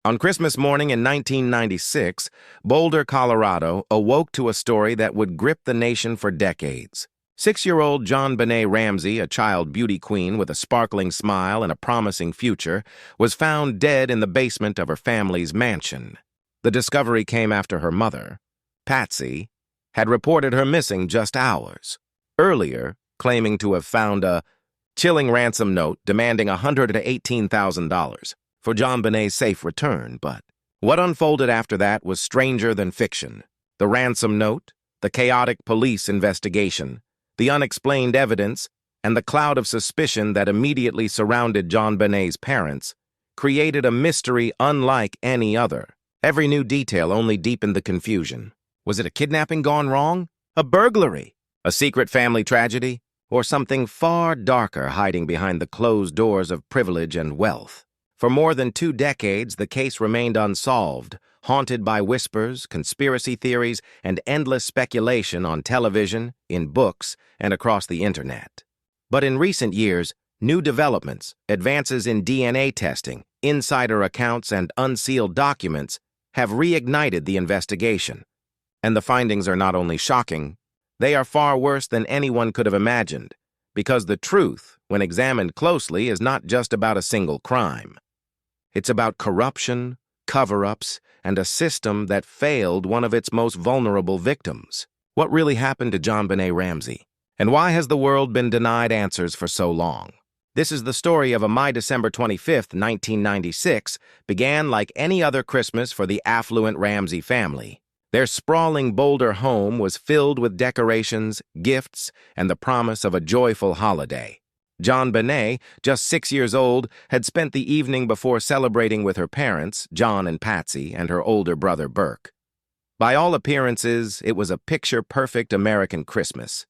On Christmas morning in 1996, Boulder, Colorado awoke to a story that would grip the nation for decades. 6-year-old JonBenet Ramsey, a child beauty queen with a sparkling smile and a promising future, was found dead in the basement of her family's mansion. The discovery came after her mother, Patsy, had reported her missing just hours earlier, claiming to have found a chilling ransom note demanding $118,000 for JonBenet's safe return. But what unfolded after that was stranger than fiction. The ransom note, the chaotic police investigation, the unexplained evidence, and the cloud of suspicion that immediately surrounded JonBenet's parents created a mystery unlike any other. Every new detail only deepened the confusion. Was it a kidnapping gone wrong? A burglary? A secret family tragedy? Or something far darker hiding behind the closed doors of privilege and wealth? For more than 2 decades, the case remained unsolved, haunted by whispers, conspiracy theories, and endless speculation on television, in books, and across the internet. But in recent years, new developments, advances in DNA testing, insider accounts, and unsealed documents have reignited the investigation. And the findings are not only shocking, they are far worse than anyone could have imagined, because the truth, when examined closely, is not just about a single crime. It's about corruption, cover-ups, and a system that failed one of its most vulnerable victims. What really happened to JonBenet Ramsey? And why has the world been denied answers for so long? This is the story of a December 25, 1996, began like any other Christmas for the affluent Ramsey family. Their sprawling Boulder home was filled with decorations, gifts, and the promise of a joyful holiday. JonBenet, just 6 years old, had spent the evening before celebrating with her parents, John and Patsy, and her older brother, Burke. By all appearances, it was a picture-perfect American Christmas.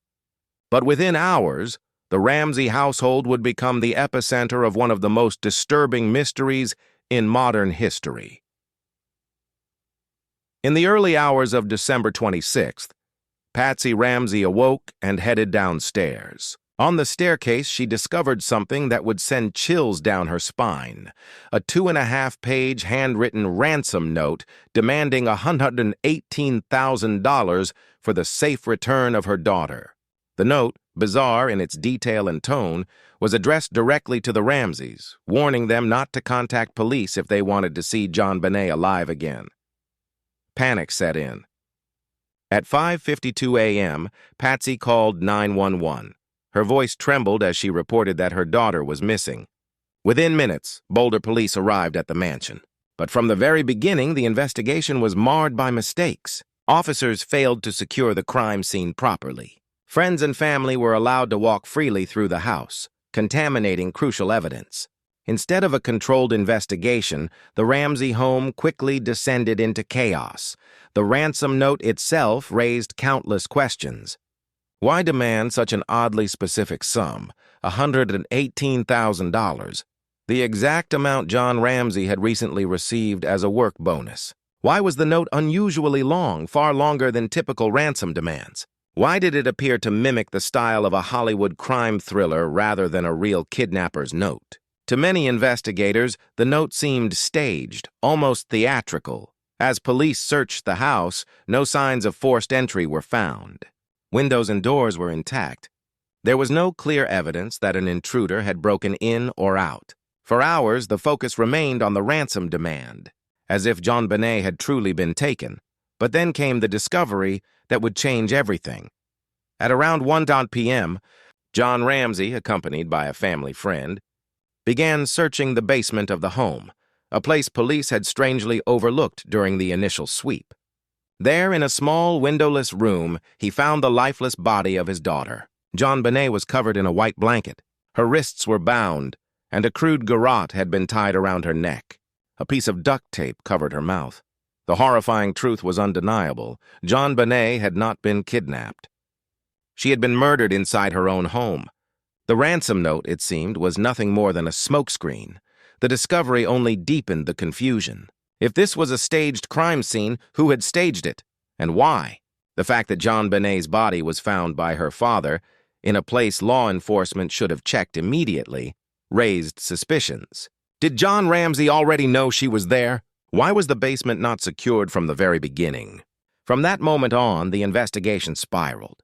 But within hours, the Ramsey household would become the epicenter of one of the most disturbing mysteries in modern history. In the early hours of December 26th, Patsy Ramsey awoke and headed downstairs. On the staircase, she discovered something that would send chills down her spine, a 2.5-page handwritten ransom note demanding $118,000 for the safe return of her daughter. The note, bizarre in its detail and tone, was addressed directly to the Ramseys, warning them not to contact police if they wanted to see JonBenet alive again. Panic set in. At 5:52 a.m., Patsy called 911. Her voice trembled as she reported that her daughter was missing. Within minutes, Boulder police arrived at the mansion. But from the very beginning, the investigation was marred by mistakes. Officers failed to secure the crime scene properly. Friends and family were allowed to walk freely through the house, contaminating crucial evidence. Instead of a controlled investigation, the Ramsey home quickly descended into chaos. The ransom note itself raised countless questions. Why demand such an oddly specific sum, $118,000, the exact amount John Ramsey had recently received as a work bonus? Why was the note unusually long, far longer than typical ransom demands? Why did it appear to mimic the style of a Hollywood crime thriller rather than a real kidnapper's note? To many investigators, the note seemed staged, almost theatrical. As police searched the house, no signs of forced entry were found. Windows and doors were intact. There was no clear evidence that an intruder had broken in or out. For hours, the focus remained on the ransom demand, as if JonBenet had truly been taken. But then came the discovery that would change everything. At around 1 p.m., John Ramsey, accompanied by a family friend, began searching the basement of the home, a place police had strangely overlooked during the initial sweep. There, in a small, windowless room, he found the lifeless body of his daughter. JonBenet was covered in a white blanket. Her wrists were bound, and a crude garrote had been tied around her neck. A piece of duct tape covered her mouth. The horrifying truth was undeniable. JonBenet had not been kidnapped. She had been murdered inside her own home. The ransom note, it seemed, was nothing more than a smokescreen. The discovery only deepened the confusion. If this was a staged crime scene, who had staged it, and why? The fact that JonBenet's body was found by her father, in a place law enforcement should have checked immediately, raised suspicions. Did John Ramsey already know she was there? Why was the basement not secured from the very beginning? From that moment on, the investigation spiraled.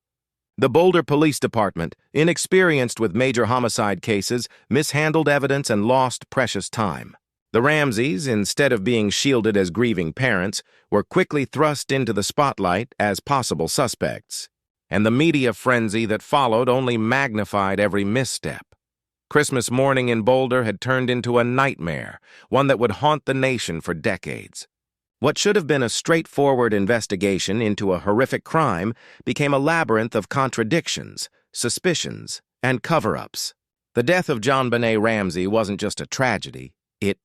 The Boulder Police Department, inexperienced with major homicide cases, mishandled evidence and lost precious time. The Ramseys, instead of being shielded as grieving parents, were quickly thrust into the spotlight as possible suspects. And the media frenzy that followed only magnified every misstep. Christmas morning in Boulder had turned into a nightmare, one that would haunt the nation for decades. What should have been a straightforward investigation into a horrific crime became a labyrinth of contradictions, suspicions, and cover-ups. The death of JonBenet Ramsey wasn't just a tragedy. It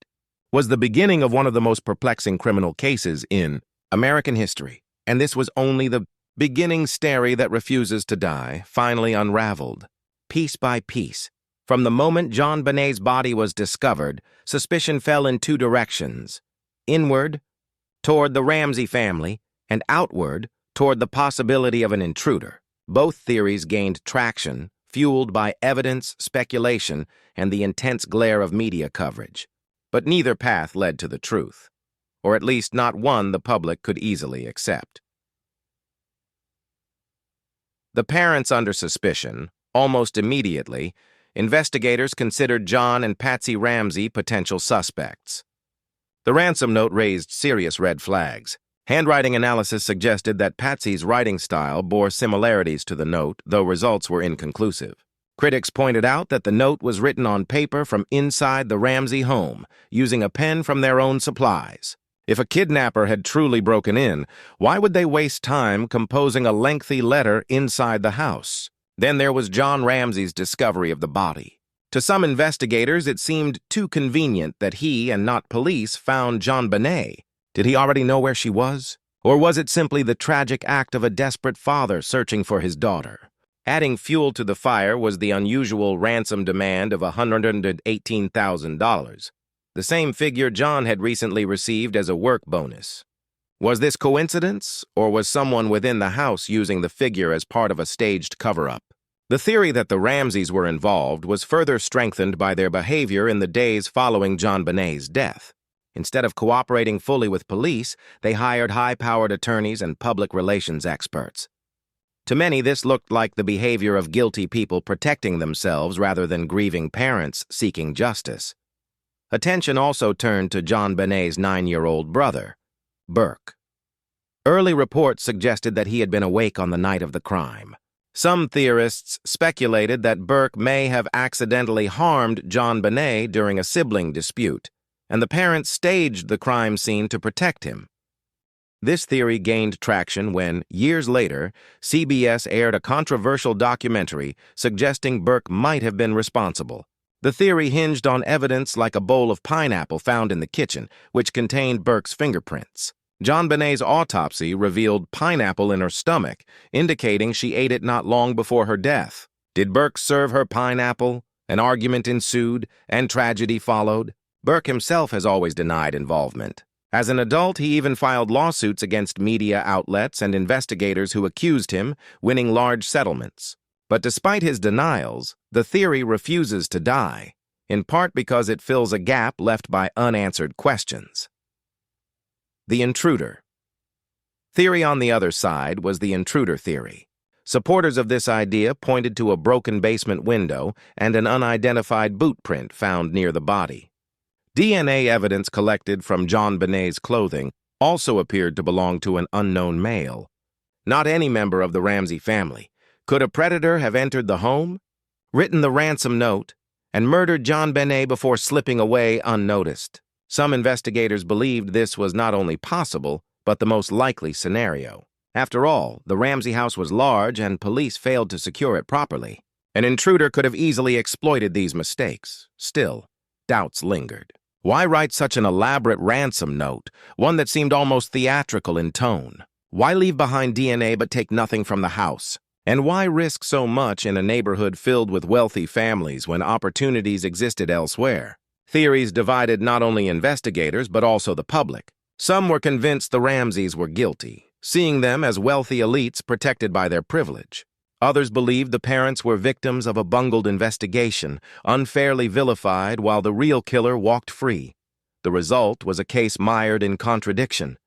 was the beginning of one of the most perplexing criminal cases in American history. And this was only the beginning story that refuses to die, finally unraveled, piece by piece. From the moment JonBenet's body was discovered, suspicion fell in two directions: inward, toward the Ramsey family, and outward, toward the possibility of an intruder. Both theories gained traction, fueled by evidence, speculation, and the intense glare of media coverage. But neither path led to the truth, or at least not one the public could easily accept. The parents under suspicion, almost immediately, investigators considered John and Patsy Ramsey potential suspects. The ransom note raised serious red flags. Handwriting analysis suggested that Patsy's writing style bore similarities to the note, though results were inconclusive. Critics pointed out that the note was written on paper from inside the Ramsey home, using a pen from their own supplies. If a kidnapper had truly broken in, why would they waste time composing a lengthy letter inside the house? Then there was John Ramsey's discovery of the body. To some investigators, it seemed too convenient that he and not police found JonBenet. Did he already know where she was? Or was it simply the tragic act of a desperate father searching for his daughter? Adding fuel to the fire was the unusual ransom demand of $118,000, the same figure John had recently received as a work bonus. Was this coincidence, or was someone within the house using the figure as part of a staged cover-up? The theory that the Ramseys were involved was further strengthened by their behavior in the days following JonBenet's death. Instead of cooperating fully with police, they hired high-powered attorneys and public relations experts. To many, this looked like the behavior of guilty people protecting themselves rather than grieving parents seeking justice. Attention also turned to JonBenet's 9-year-old brother, Burke. Early reports suggested that he had been awake on the night of the crime. Some theorists speculated that Burke may have accidentally harmed JonBenet during a sibling dispute, and the parents staged the crime scene to protect him. This theory gained traction when, years later, CBS aired a controversial documentary suggesting Burke might have been responsible. The theory hinged on evidence like a bowl of pineapple found in the kitchen, which contained Burke's fingerprints. JonBenet's autopsy revealed pineapple in her stomach, indicating she ate it not long before her death. Did Burke serve her pineapple? An argument ensued, and tragedy followed. Burke himself has always denied involvement. As an adult, he even filed lawsuits against media outlets and investigators who accused him, winning large settlements. But despite his denials, the theory refuses to die, in part because it fills a gap left by unanswered questions. The intruder. Theory on the other side was the intruder theory. Supporters of this idea pointed to a broken basement window and an unidentified boot print found near the body. DNA evidence collected from JonBenet's clothing also appeared to belong to an unknown male. Not any member of the Ramsey family. Could a predator have entered the home, written the ransom note, and murdered JonBenet before slipping away unnoticed? Some investigators believed this was not only possible, but the most likely scenario. After all, the Ramsey house was large and police failed to secure it properly. An intruder could have easily exploited these mistakes. Still, doubts lingered. Why write such an elaborate ransom note, one that seemed almost theatrical in tone? Why leave behind DNA but take nothing from the house? And why risk so much in a neighborhood filled with wealthy families when opportunities existed elsewhere? Theories divided not only investigators but also the public. Some were convinced the Ramseys were guilty, seeing them as wealthy elites protected by their privilege. Others believed the parents were victims of a bungled investigation, unfairly vilified while the real killer walked free. The result was a case mired in contradiction.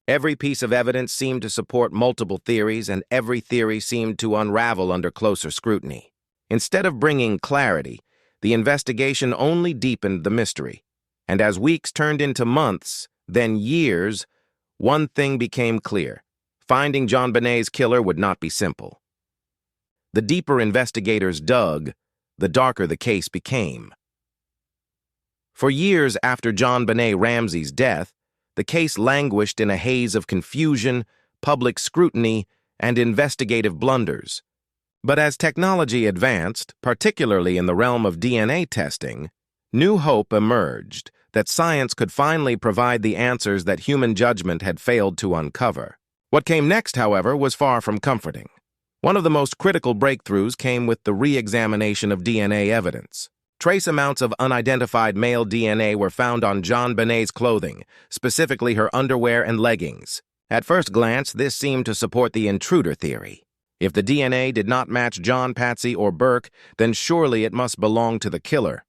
Every piece of evidence seemed to support multiple theories, and every theory seemed to unravel under closer scrutiny. Instead of bringing clarity, the investigation only deepened the mystery. And as weeks turned into months, then years, one thing became clear. Finding JonBenét's killer would not be simple. The deeper investigators dug, the darker the case became. For years after JonBenet Ramsey's death, the case languished in a haze of confusion, public scrutiny, and investigative blunders. But as technology advanced, particularly in the realm of DNA testing, new hope emerged that science could finally provide the answers that human judgment had failed to uncover. What came next, however, was far from comforting. One of the most critical breakthroughs came with the re-examination of DNA evidence. Trace amounts of unidentified male DNA were found on JonBenét's clothing, specifically her underwear and leggings. At first glance, this seemed to support the intruder theory. If the DNA did not match John, Patsy, or Burke, then surely it must belong to the killer.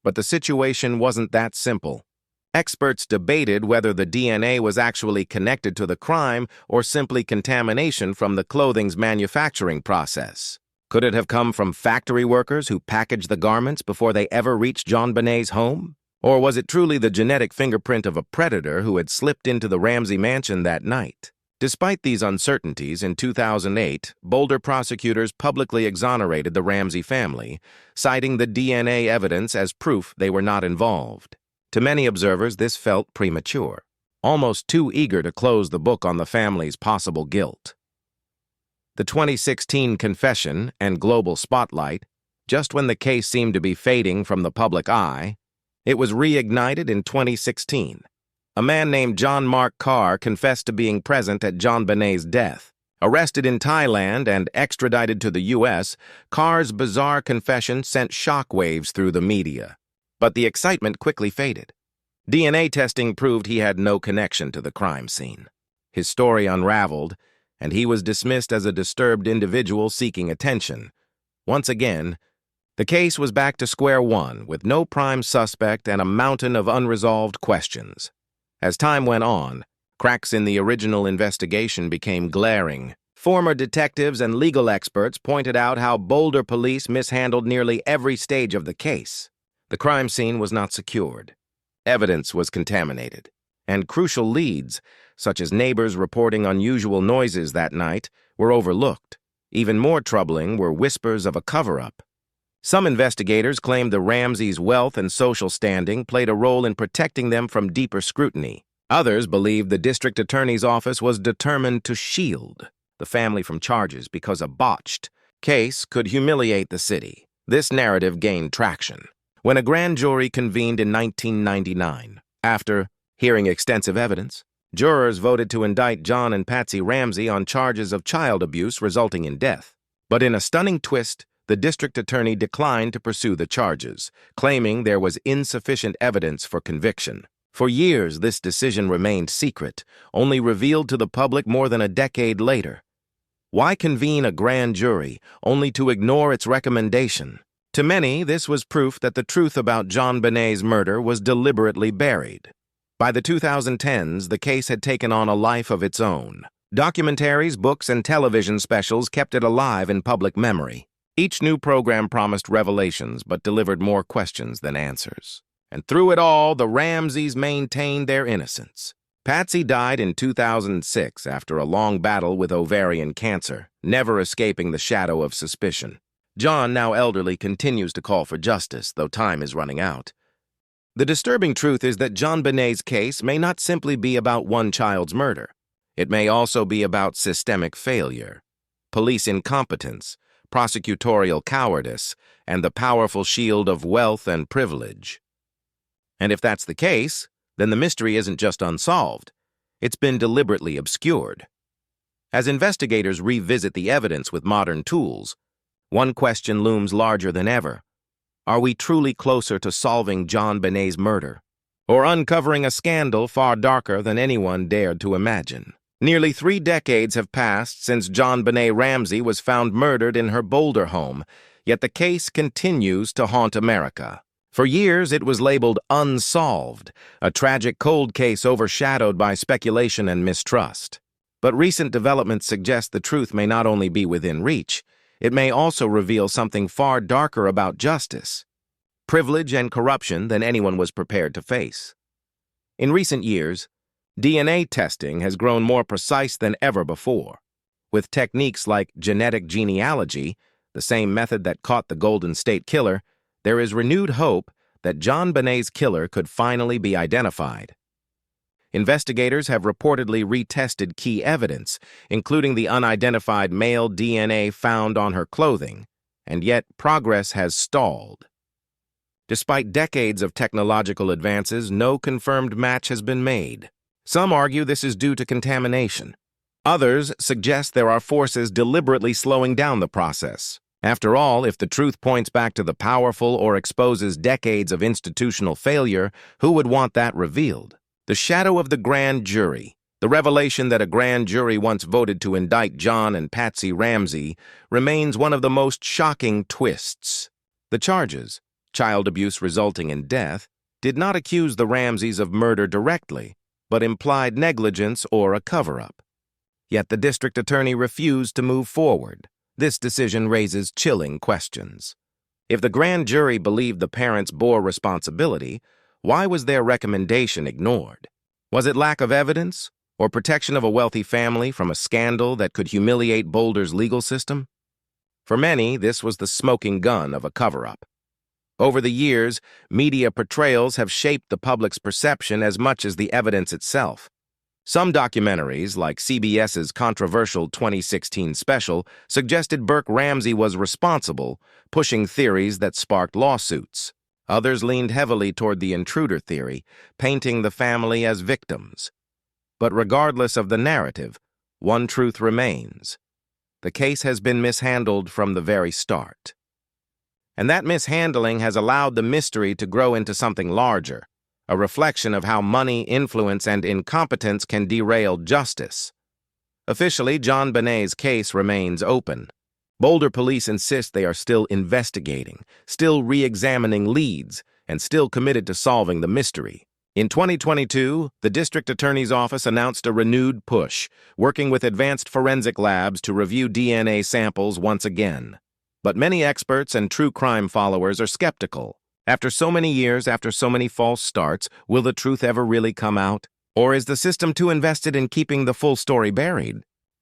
But the situation wasn't that simple. Experts debated whether the DNA was actually connected to the crime or simply contamination from the clothing's manufacturing process. Could it have come from factory workers who packaged the garments before they ever reached JonBenét's home? Or was it truly the genetic fingerprint of a predator who had slipped into the Ramsey mansion that night? Despite these uncertainties, in 2008, Boulder prosecutors publicly exonerated the Ramsey family, citing the DNA evidence as proof they were not involved. To many observers, this felt premature, almost too eager to close the book on the family's possible guilt. The 2016 confession and global spotlight, just when the case seemed to be fading from the public eye, it was reignited in 2016. A man named John Mark Carr confessed to being present at JonBenét's death. Arrested in Thailand and extradited to the U.S., Carr's bizarre confession sent shockwaves through the media. But the excitement quickly faded. DNA testing proved he had no connection to the crime scene. His story unraveled, and he was dismissed as a disturbed individual seeking attention. Once again, the case was back to square one, with no prime suspect and a mountain of unresolved questions. As time went on, cracks in the original investigation became glaring. Former detectives and legal experts pointed out how Boulder police mishandled nearly every stage of the case. The crime scene was not secured. Evidence was contaminated. And crucial leads, such as neighbors reporting unusual noises that night, were overlooked. Even more troubling were whispers of a cover-up. Some investigators claimed the Ramseys' wealth and social standing played a role in protecting them from deeper scrutiny. Others believed the district attorney's office was determined to shield the family from charges because a botched case could humiliate the city. This narrative gained traction when a grand jury convened in 1999. After hearing extensive evidence, jurors voted to indict John and Patsy Ramsey on charges of child abuse resulting in death. But in a stunning twist, the district attorney declined to pursue the charges, claiming there was insufficient evidence for conviction. For years, this decision remained secret, only revealed to the public more than a decade later. Why convene a grand jury, only to ignore its recommendation? To many, this was proof that the truth about JonBenét's murder was deliberately buried. By the 2010s, the case had taken on a life of its own. Documentaries, books, and television specials kept it alive in public memory. Each new program promised revelations but delivered more questions than answers. And through it all, the Ramseys maintained their innocence. Patsy died in 2006 after a long battle with ovarian cancer, never escaping the shadow of suspicion. John, now elderly, continues to call for justice, though time is running out. The disturbing truth is that JonBenét's case may not simply be about one child's murder. It may also be about systemic failure, police incompetence, prosecutorial cowardice, and the powerful shield of wealth and privilege. And if that's the case, then the mystery isn't just unsolved. It's been deliberately obscured. As investigators revisit the evidence with modern tools, one question looms larger than ever. Are we truly closer to solving JonBenét's murder, or uncovering a scandal far darker than anyone dared to imagine? Nearly 3 decades have passed since JonBenet Ramsey was found murdered in her Boulder home, yet the case continues to haunt America. For years, it was labeled unsolved, a tragic cold case overshadowed by speculation and mistrust. But recent developments suggest the truth may not only be within reach, it may also reveal something far darker about justice, privilege, and corruption than anyone was prepared to face. In recent years, DNA testing has grown more precise than ever before. With techniques like genetic genealogy, the same method that caught the Golden State Killer, there is renewed hope that JonBenet's killer could finally be identified. Investigators have reportedly retested key evidence, including the unidentified male DNA found on her clothing, and yet progress has stalled. Despite decades of technological advances, no confirmed match has been made. Some argue this is due to contamination. Others suggest there are forces deliberately slowing down the process. After all, if the truth points back to the powerful or exposes decades of institutional failure, who would want that revealed? The shadow of the grand jury, the revelation that a grand jury once voted to indict John and Patsy Ramsey, remains one of the most shocking twists. The charges, child abuse resulting in death, did not accuse the Ramseys of murder directly, but implied negligence or a cover-up. Yet the district attorney refused to move forward. This decision raises chilling questions. If the grand jury believed the parents bore responsibility, why was their recommendation ignored? Was it lack of evidence, or protection of a wealthy family from a scandal that could humiliate Boulder's legal system? For many, this was the smoking gun of a cover-up. Over the years, media portrayals have shaped the public's perception as much as the evidence itself. Some documentaries, like CBS's controversial 2016 special, suggested Burke Ramsey was responsible, pushing theories that sparked lawsuits. Others leaned heavily toward the intruder theory, painting the family as victims. But regardless of the narrative, one truth remains. The case has been mishandled from the very start. And that mishandling has allowed the mystery to grow into something larger, a reflection of how money, influence, and incompetence can derail justice. Officially, JonBenet's case remains open. Boulder police insist they are still investigating, still re-examining leads, and still committed to solving the mystery. In 2022, the district attorney's office announced a renewed push, working with advanced forensic labs to review DNA samples once again. But many experts and true crime followers are skeptical. After so many years, after so many false starts, will the truth ever really come out? Or is the system too invested in keeping the full story buried?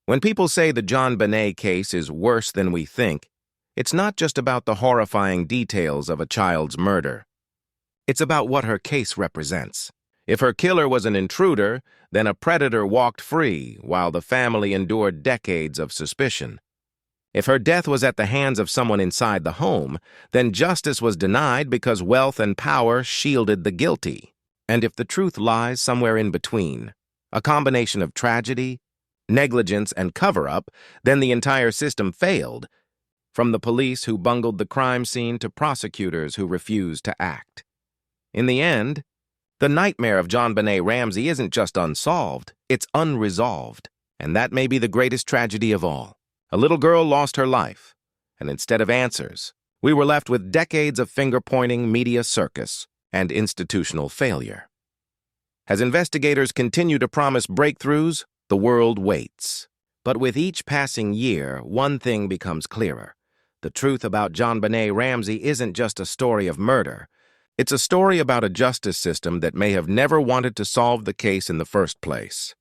When people say the JonBenet case is worse than we think, it's not just about the horrifying details of a child's murder. It's about what her case represents. If her killer was an intruder, then a predator walked free while the family endured decades of suspicion. If her death was at the hands of someone inside the home, then justice was denied because wealth and power shielded the guilty. And if the truth lies somewhere in between, a combination of tragedy, negligence, and cover-up, then the entire system failed, from the police who bungled the crime scene to prosecutors who refused to act. In the end, the nightmare of JonBenet Ramsey isn't just unsolved, it's unresolved. And that may be the greatest tragedy of all. A little girl lost her life, and instead of answers, we were left with decades of finger-pointing, media circus, and institutional failure. As investigators continue to promise breakthroughs, the world waits. But with each passing year, one thing becomes clearer. The truth about JonBenet Ramsey isn't just a story of murder. It's a story about a justice system that may have never wanted to solve the case in the first place.